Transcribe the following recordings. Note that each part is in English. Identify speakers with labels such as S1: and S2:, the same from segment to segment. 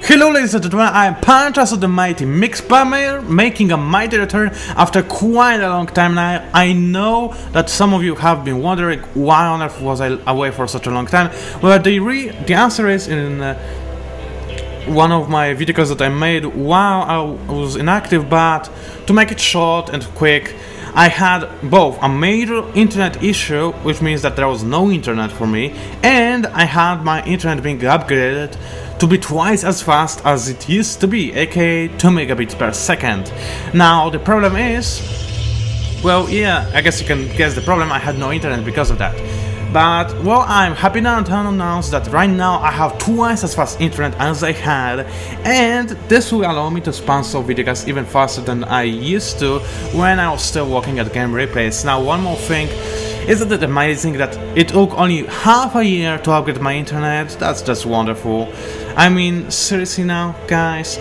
S1: Hello ladies and gentlemen, I am PANCZASU, the mighty mix player, making a mighty return after quite a long time now. I know that some of you have been wondering why on earth was I away for such a long time. Well, the answer is in one of my videos that I made while I was inactive, but to make it short and quick, I had both a major internet issue, which means that there was no internet for me, and I had my internet being upgraded to be twice as fast as it used to be, aka 2 megabits per second. Now the problem is, well, yeah, I guess you can guess the problem. I had no internet because of that. But, well, I'm happy now to announce that right now I have twice as fast internet as I had, and this will allow me to sponsor videos even faster than I used to when I was still working at Game Replays. Now, one more thing, isn't it amazing that it took only half a year to upgrade my internet? That's just wonderful. I mean, seriously now, guys,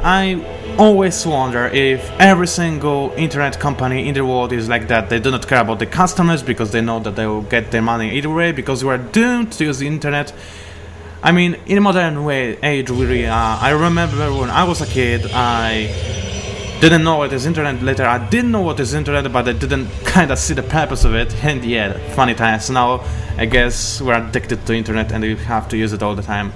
S1: I always wonder if every single internet company in the world is like that. They do not care about the customers because they know that they will get their money either way, because we are doomed to use the internet. I mean, in a modern age we really are. I remember when I was a kid, I didn't know what is internet. Later I didn't know what is internet, but I didn't kind of see the purpose of it, and yeah, funny times. Now I guess we're addicted to internet and we have to use it all the time.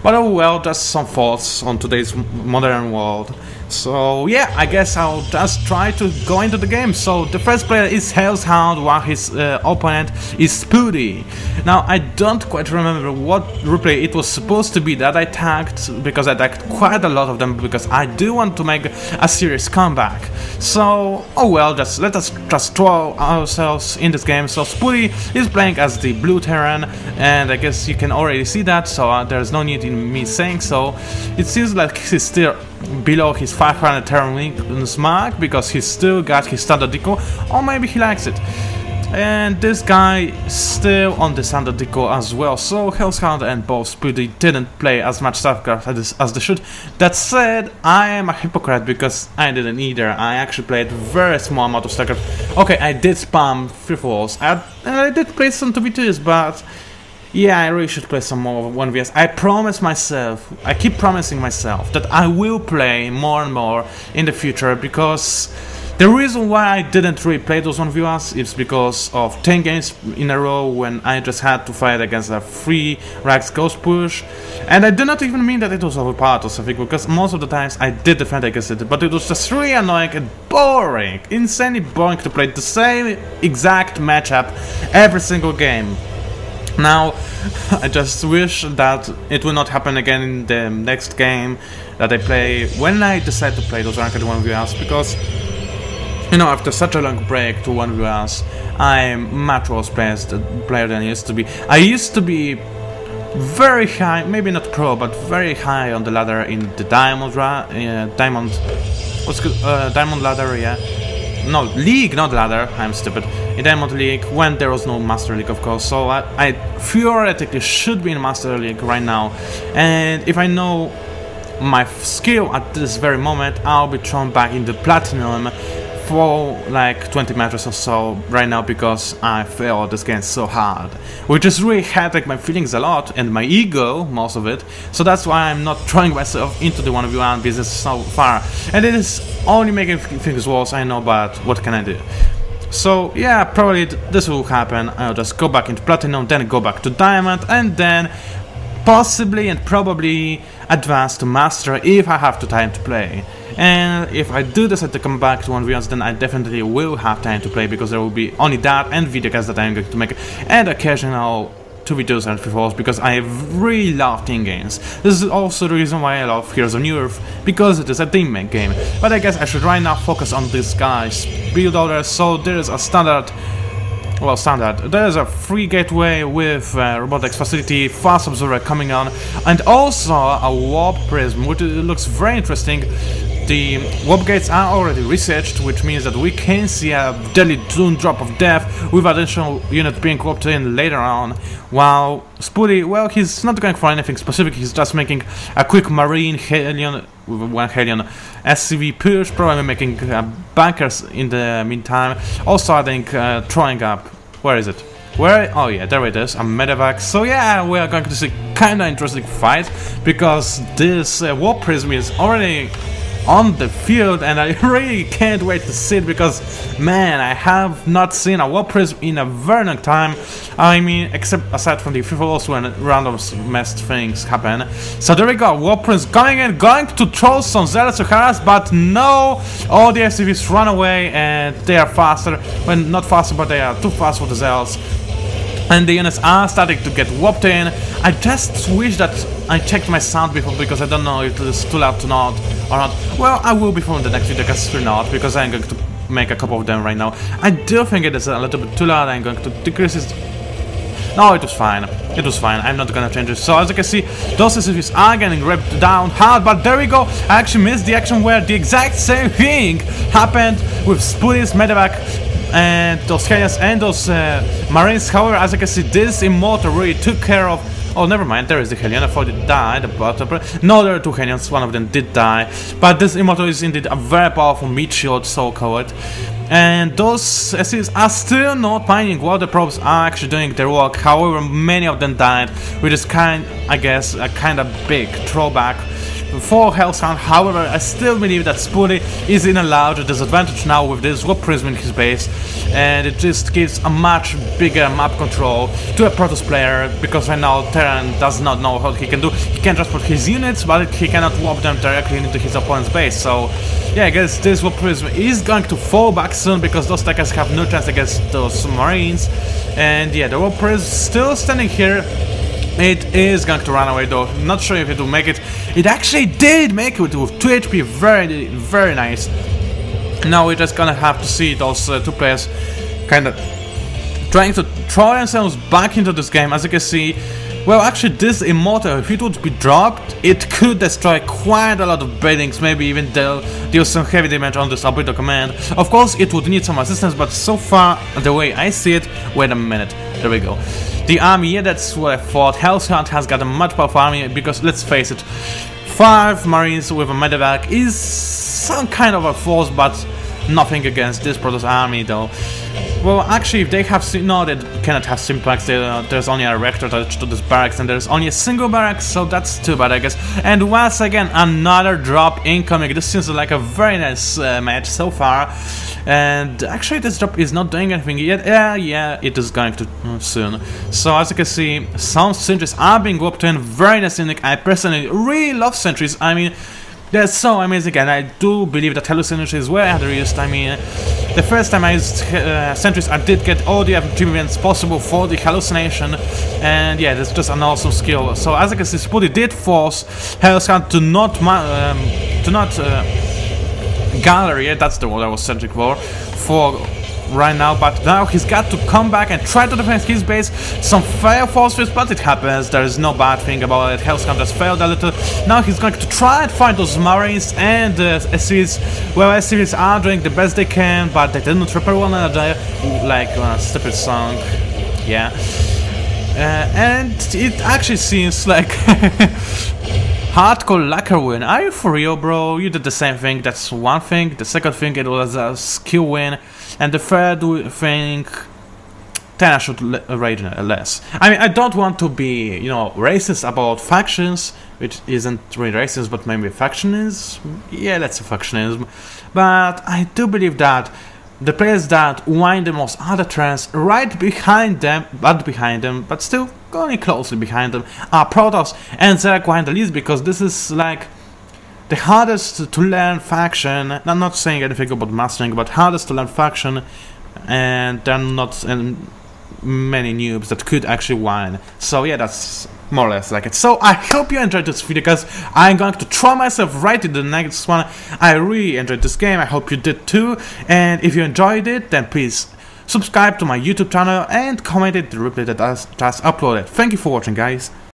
S1: But oh well, just some thoughts on today's modern world. So yeah, I guess I'll just try to go into the game. So the first player is Hellshound, while his opponent is Spooty. Now I don't quite remember what replay it was supposed to be that I tagged, because I tagged quite a lot of them, because I do want to make a serious comeback. So oh well, let us just throw ourselves in this game. So Spooty is playing as the blue Terran, and I guess you can already see that, so there's no need in me saying so. It seems like he's still below his 500 Terran weakness mark, because he's still got his standard deco, or maybe he likes it. And this guy is still on the standard deco as well, so Hellshound and both Spooty didn't play as much Starcraft as they should. That said, I am a hypocrite because I didn't either. I actually played very small amount of Starcraft. Okay, I did spam free falls, and I did play some 2v2s, but yeah, I really should play some more 1vs. I promise myself, I keep promising myself that I will play more and more in the future, because the reason why I didn't really play those 1vs is because of 10 games in a row when I just had to fight against a free Rags Ghost push. And I do not even mean that it was overpowered or something, because most of the times I did defend against it, but it was just really annoying and boring, insanely boring to play the same exact matchup every single game. Now, I just wish that it will not happen again in the next game that I play when I decide to play those ranked 1vs, because, you know, after such a long break to 1vs, I'm much worse player than I used to be. I used to be very high, maybe not pro, but very high on the ladder in the diamond ladder, yeah. No, league, not ladder, I'm stupid. In Diamond League, when there was no Master League, of course, so I theoretically should be in Master League right now, and if I know my skill at this very moment, I'll be thrown back into Platinum for like 20 matches or so right now, because I failed this game so hard, which is really hurting my feelings a lot, and my ego, most of it, so that's why I'm not throwing myself into the 1v1 business so far, and it is only making things worse, I know, but what can I do? So yeah, probably this will happen. I'll just go back into Platinum, then go back to Diamond, and then possibly and probably advance to Master if I have the time to play. And if I do decide to come back to 1vs, then I definitely will have time to play, because there will be only that and videos that I'm going to make, and occasional 2v2s and 3-4s, because I really love team games. This is also the reason why I love Heroes of New Earth, because it is a teammate game. But I guess I should right now focus on this guy's build order. So there is a standard, there is a free gateway with robotics facility, fast observer coming on, and also a warp prism, which looks very interesting. The warp gates are already researched, which means that we can see a deadly doom drop of death with additional units being warped in later on. While Spooty, well, he's not going for anything specific, he's just making a quick Marine Helion, with one Helion SCV push, probably making bunkers in the meantime. Also, I think throwing up, where is it? Where? Oh yeah, there it is, a medevac. So yeah, we are going to see kinda interesting fight, because this warp prism is already on the field, and I really can't wait to see it, because man, I have not seen a warp prism in a very long time. I mean, except aside from the FIFAs when random messed things happen. So there we go, warp prism going in, going to throw some zealots to harass, but no, all the SCVs run away, and they are faster. Well, not faster, but they are too fast for the zealots. And the units are starting to get warped in. I just wish that I checked my sound before, because I don't know if it is too loud or not. Well, I will before the next video, because it's not, because I'm going to make a couple of them right now. I do think it is a little bit too loud. I'm going to decrease it. No, it was fine. It was fine. I'm not gonna change it. So as you can see, those SCVs are getting ripped down hard, but there we go. I actually missed the action where the exact same thing happened with Spoody's medevac and those Hellions and those Marines. However, as you can see, this Immortal really took care of. Oh, never mind, there is the Hellion. I thought it died, but no, there are two Hellions, one of them did die. But this Immortal is indeed a very powerful meat shield, so-called. And those SCs are still not mining while the probes are actually doing their work. However, many of them died, which is I guess, a kind of big throwback for Hellshound. However, I still believe that Spoody is in a larger disadvantage now with this warp prism in his base, and it just gives a much bigger map control to a Protoss player, because right now Terran does not know what he can do. He can transport his units, but he cannot warp them directly into his opponent's base. So yeah, I guess this warp prism is going to fall back soon, because those Techers have no chance against those Marines. And yeah, the warp prism still standing here. It is going to run away though. Not sure if it will make it. It actually did make it with 2 HP. Very, very nice. Now we're just gonna have to see those two players kind of trying to throw themselves back into this game. As you can see, well, actually this Immortal, if it would be dropped, it could destroy quite a lot of buildings, maybe even deal some heavy damage on this Albedo command. Of course, it would need some assistance, but so far, the way I see it, wait a minute, there we go. The army, yeah, that's what I thought. Hellshound has got a much powerful army, because let's face it, 5 Marines with a medevac is some kind of a force, but nothing against this Protoss army though. Well, actually, if they have no, they cannot have simplex. There's only a reactor attached to this barracks, and there's only a single barracks, so that's too bad, I guess. And once again, another drop incoming. This seems like a very nice match so far. And actually, this drop is not doing anything yet. Yeah, it is going to soon. So as you can see, some sentries are being warped in. Very nice unique. I personally really love sentries. I mean, they're so amazing, and I do believe that hallucinations were underused. I mean, the first time I used sentries, I did get all the achievements possible for the hallucination, and yeah, that's just an awesome skill. So as you can see, Spoody did force Hellshound to not gallery. That's the word I was searching for right now, but now he's got to come back and try to defend his base. Some fire forces, but it happens. There is no bad thing about it. Hellshound just failed a little. Now he's going to try and find those Marines and SCVs. Well, SCVs are doing the best they can, but they did not repair one another, like a stupid song. Yeah. And it actually seems like hardcore lacquer win. Are you for real, bro? You did the same thing. That's one thing. The second thing, it was a skill win. And the third thing, then I should rage less. I mean, I don't want to be, you know, racist about factions, which isn't really racist, but maybe factionism. Yeah, that's a factionism. But I do believe that the players that win the most are the Terrans right behind them, but still going closely behind them, are Protoss and Zerg win the least, because this is like the hardest to learn faction. I'm not saying anything about mastering, but hardest to learn faction, and there are not many noobs that could actually win. So yeah, that's more or less like it. So I hope you enjoyed this video, guys. I'm going to throw myself right into the next one. I really enjoyed this game. I hope you did too. And if you enjoyed it, then please subscribe to my YouTube channel and comment it the replay that I just uploaded. Thank you for watching, guys.